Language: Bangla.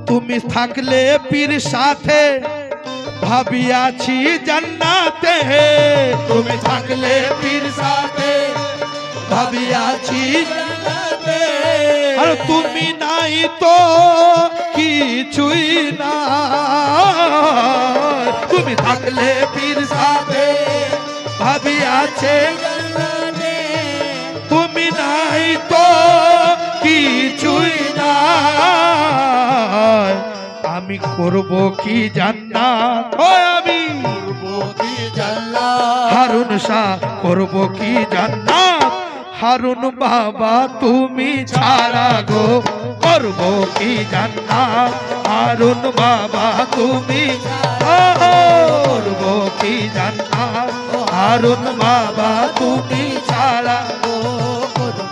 তুমি থাকলে পীর সাথে ভাবিয়াছি জান্নাতে। তুমি থাকলে পীর সাথে ভাবিয়াছি জান্নাতে। আর তুমি নাই তো কিছুই না। তুমি থাকলে পীর সাথে ভাবিয়াছে জান্নাতে। তুমি নাই তো কিছুই না। আমি করব কি জান্নাত, আমি করব কি জান্নাত। হারুন শাহ করব কি জান্নাত। হারুন বাবা তুমি ছাড়া গো করব কি জান্নাত। হারুন বাবা তুমি করব কি জান্নাত। হারুন বাবা তুমি ছাড়া গো করব